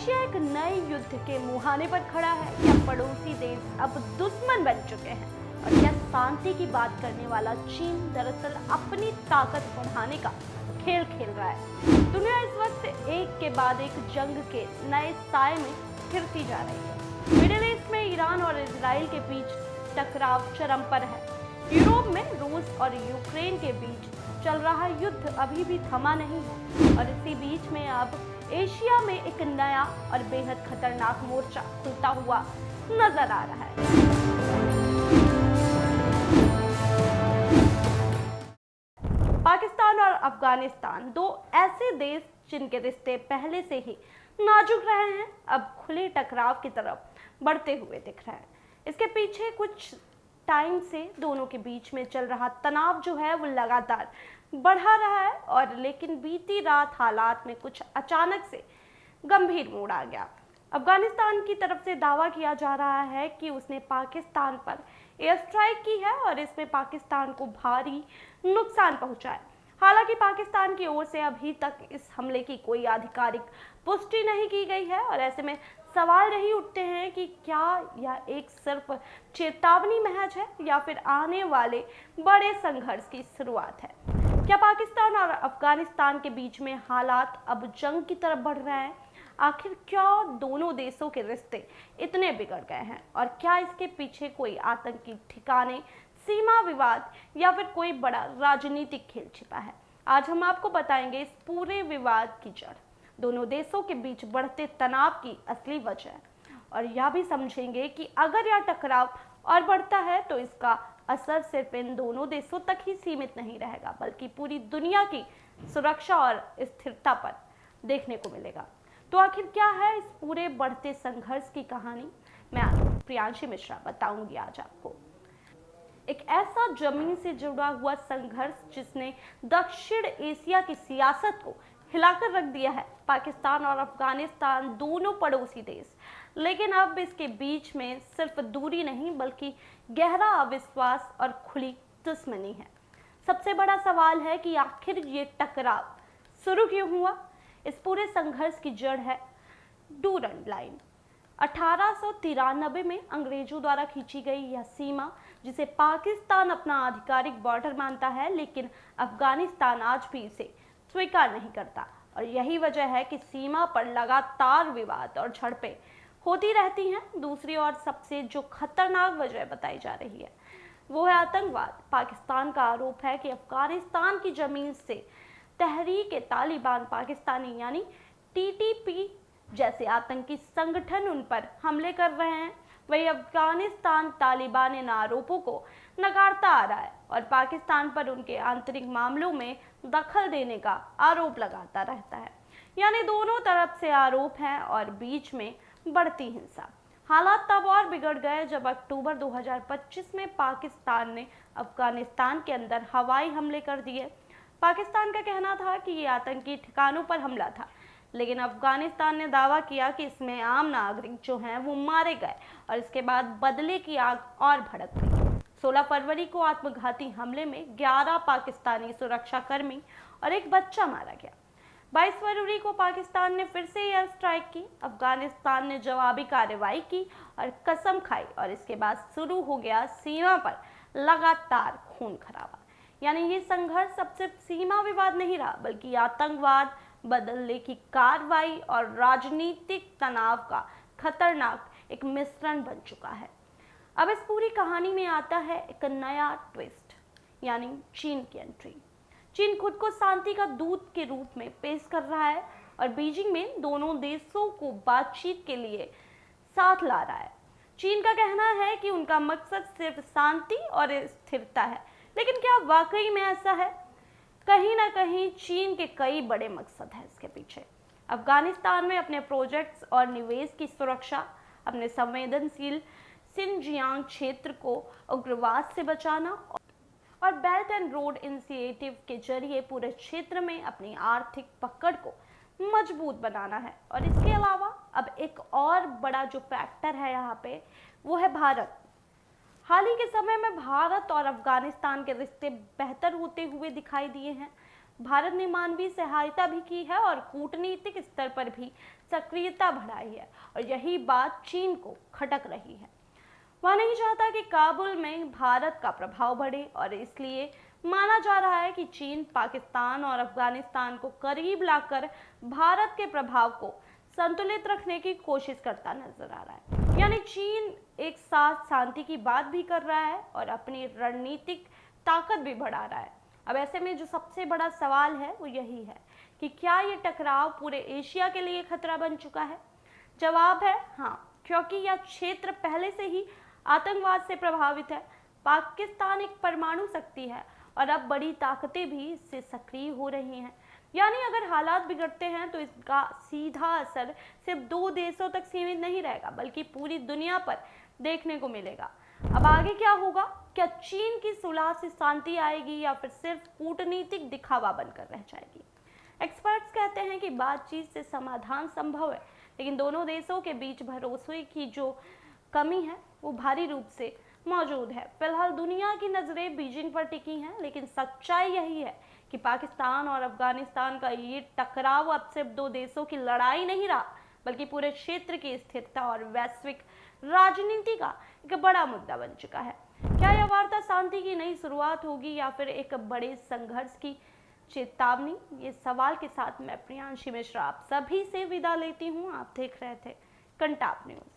Asia एक नए युद्ध के मुहाने पर खड़ा है या पड़ोसी देश अब दुश्मन बन चुके हैं? और क्या शांति की बात करने वाला चीन दरअसल अपनी ताकत बढ़ाने का खेल खेल रहा है? दुनिया इस वक्त एक के बाद एक जंग के नए साए में घिरती जा रही है। मिडिल ईस्ट में ईरान और इजराइल के बीच टकराव चरम पर है। यूरोप में रूस और यूक्रेन के बीच चल रहा युद्ध अभी भी थमा नहीं है और इसी बीच में अब एशिया में एक नया और बेहद खतरनाक मोर्चा खुलता हुआ नजर आ रहा है। पाकिस्तान और अफगानिस्तान, दो ऐसे देश जिनके रिश्ते पहले से ही नाजुक रहे हैं, अब खुले टकराव की तरफ बढ़ते हुए दिख रहे हैं। इसके पीछे कुछ टाइम से दोनों के बीच में चल रहा तनाव जो है वो लगातार बढ़ा रहा है और लेकिन बीती रात हालात में कुछ अचानक से गंभीर मोड़ आ गया। अफगानिस्तान की तरफ से दावा किया जा रहा है कि उसने पाकिस्तान पर एयर स्ट्राइक की है और इसमें पाकिस्तान को भारी नुकसान पहुंचा है। हालांकि पाकिस्तान की ओर से अभी तक इस हमले की कोई आधिकारिक पुष्टि नहीं की गई है और ऐसे में सवाल यही उठते हैं कि क्या यह एक सिर्फ चेतावनी महज है या फिर आने वाले बड़े संघर्ष की शुरुआत है? क्या पाकिस्तान और अफगानिस्तान के बीच में हालात अब जंग की तरफ बढ़ रहे हैं? आखिर क्यों दोनों देशों के रिश्ते इतने बिगड़ गए हैं और क्या इसके पीछे कोई आतंकी ठिकाने, सीमा विवाद या फिर कोई बड़ा राजनीतिक खेल छिपा है? आज हम आपको बताएंगे इस पूरे विवाद की जड़, दोनों देशों के बीच बढ़ते तनाव की असली वजह और यह भी समझेंगे कि अगर यह टकराव और बढ़ता है तो इसका असर सिर्फ इन दोनों देशों तक ही सीमित नहीं रहेगा बल्कि पूरी दुनिया की सुरक्षा और स्थिरता पर देखने को मिलेगा। तो आखिर क्या है इस पूरे बढ़ते संघर्ष की कहानी? मैं प्रियांशी मिश्रा बताऊंगी आज आपको। एक ऐसा जमीन से जुड़ा हुआ संघर्ष जिसने दक्षिण एशिया की सियासत को हिलाकर रख दिया है। पाकिस्तान और अफगानिस्तान दोनों पड़ोसी देश, लेकिन अब इसके बीच में सिर्फ दूरी नहीं बल्कि गहरा अविश्वास और खुली दुश्मनी है। सबसे बड़ा सवाल है कि आखिर ये टकराव शुरू क्यों हुआ? इस पूरे संघर्ष की जड़ है डूरंड लाइन। 1893 में अंग्रेजों द्वारा खींची गई यह सीमा, जिसे पाकिस्तान अपना आधिकारिक बॉर्डर मानता है, लेकिन अफगानिस्तान आज भी इसे स्वीकार नहीं करता और यही वजह है कि सीमा पर लगातार विवाद और झड़पें होती रहती हैं। दूसरी ओर सबसे जो खतरनाक वजह बताई जा रही है वो है आतंकवाद। पाकिस्तान का आरोप है कि अफगानिस्तान की जमीन से तहरीक-ए-तालिबान पाकिस्तानी यानी टीटीपी जैसे आतंकी संगठन उन पर हमले कर रहे हैं। वही अफगानिस्तान तालिबान इन आरोपों को नकारता आ रहा है और पाकिस्तान पर उनके आंतरिक मामलों में दखल देने का आरोप लगाता रहता है। यानी दोनों तरफ से आरोप हैं और बीच में बढ़ती हिंसा। हालात तब और बिगड़ गए जब अक्टूबर 2025 में पाकिस्तान ने अफगानिस्तान के अंदर हवाई हमले कर दिए। पाकिस्तान का कहना था कि ये आतंकी ठिकानों पर हमला था, लेकिन अफगानिस्तान ने दावा किया कि इसमें आम नागरिक जो हैं वो मारे गए और इसके बाद बदले की आग और भड़क गई। 16 फरवरी को आत्मघाती हमले में 11 पाकिस्तानी सुरक्षाकर्मी और एक बच्चा मारा गया। 22 फरवरी को पाकिस्तान ने फिर से एयर स्ट्राइक की। अफगानिस्तान ने जवाबी कार्रवाई की और कसम खाई और इसके बाद शुरू हो गया सीमा पर लगातार खून खराबा। यानी ये संघर्ष अब सिर्फ सीमा विवाद नहीं रहा बल्कि आतंकवाद, बदलने की कार्रवाई और राजनीतिक तनाव का खतरनाक एक मिश्रण बन चुका है। अब इस पूरी कहानी में आता है एक नया ट्विस्ट, यानी चीन की एंट्री। चीन खुद को शांति का दूत के रूप में पेश कर रहा है और बीजिंग में दोनों देशों को बातचीत के लिए साथ ला रहा है। चीन का कहना है कि उनका मकसद सिर्फ शांति और स्थिरता है, लेकिन क्या वाकई में ऐसा है? कहीं ना कहीं चीन के कई बड़े मकसद हैं इसके पीछे। अफगानिस्तान में अपने प्रोजेक्ट्स और निवेश की सुरक्षा, अपने संवेदनशील सिनजियांग क्षेत्र को उग्रवाद से बचाना और बेल्ट एंड रोड इनिशिएटिव के जरिए पूरे क्षेत्र में अपनी आर्थिक पकड़ को मजबूत बनाना है। और इसके अलावा अब एक और बड़ा जो फैक्टर है यहाँ पे वो है भारत। हाल ही के समय में भारत और अफगानिस्तान के रिश्ते बेहतर होते हुए दिखाई दिए हैं। भारत ने मानवीय सहायता भी की है और कूटनीतिक स्तर पर भी सक्रियता बढ़ाई है और यही बात चीन को खटक रही है। वह नहीं चाहता कि काबुल में भारत का प्रभाव बढ़े और इसलिए माना जा रहा है कि चीन पाकिस्तान और अफगानिस्तान को करीब लाकर भारत के प्रभाव को संतुलित रखने की कोशिश करता नजर आ रहा है। यानी चीन एक साथ शांति की बात भी कर रहा है और अपनी रणनीतिक ताकत भी बढ़ा रहा है। अब ऐसे में जो सबसे बड़ा सवाल है वो यही है कि क्या ये टकराव पूरे एशिया के लिए खतरा बन चुका है? जवाब है हाँ, क्योंकि यह क्षेत्र पहले से ही आतंकवाद से प्रभावित है। पाकिस्तान एक परमाणु शक्ति है और अब बड़ी ताकतें भी इससे सक्रिय हो रही हैं। यानी अगर हालात बिगड़ते हैं तो इसका सीधा असर सिर्फ 2 देशों तक सीमित नहीं रहेगा बल्कि पूरी दुनिया पर देखने को मिलेगा। अब आगे क्या होगा? क्या चीन की सुलह से शांति आएगी या फिर सिर्फ कूटनीतिक दिखावा बनकर रह जाएगी? एक्सपर्ट्स कहते हैं कि बातचीत से समाधान संभव है, लेकिन दोनों देशों के बीच भरोसे की जो कमी है वो भारी रूप से मौजूद है। फिलहाल दुनिया की नजरें बीजिंग पर टिकी हैं, लेकिन सच्चाई यही है कि पाकिस्तान और अफगानिस्तान का ये टकराव अब सिर्फ 2 देशों की लड़ाई नहीं रहा बल्कि पूरे क्षेत्र की स्थिरता और वैश्विक राजनीति का एक बड़ा मुद्दा बन चुका है। क्या यह वार्ता शांति की नई शुरुआत होगी या फिर एक बड़े संघर्ष की चेतावनी? ये सवाल के साथ मैं प्रियांशी मिश्रा आप सभी से विदा लेती हूँ। आप देख रहे थे कंटाप न्यूज।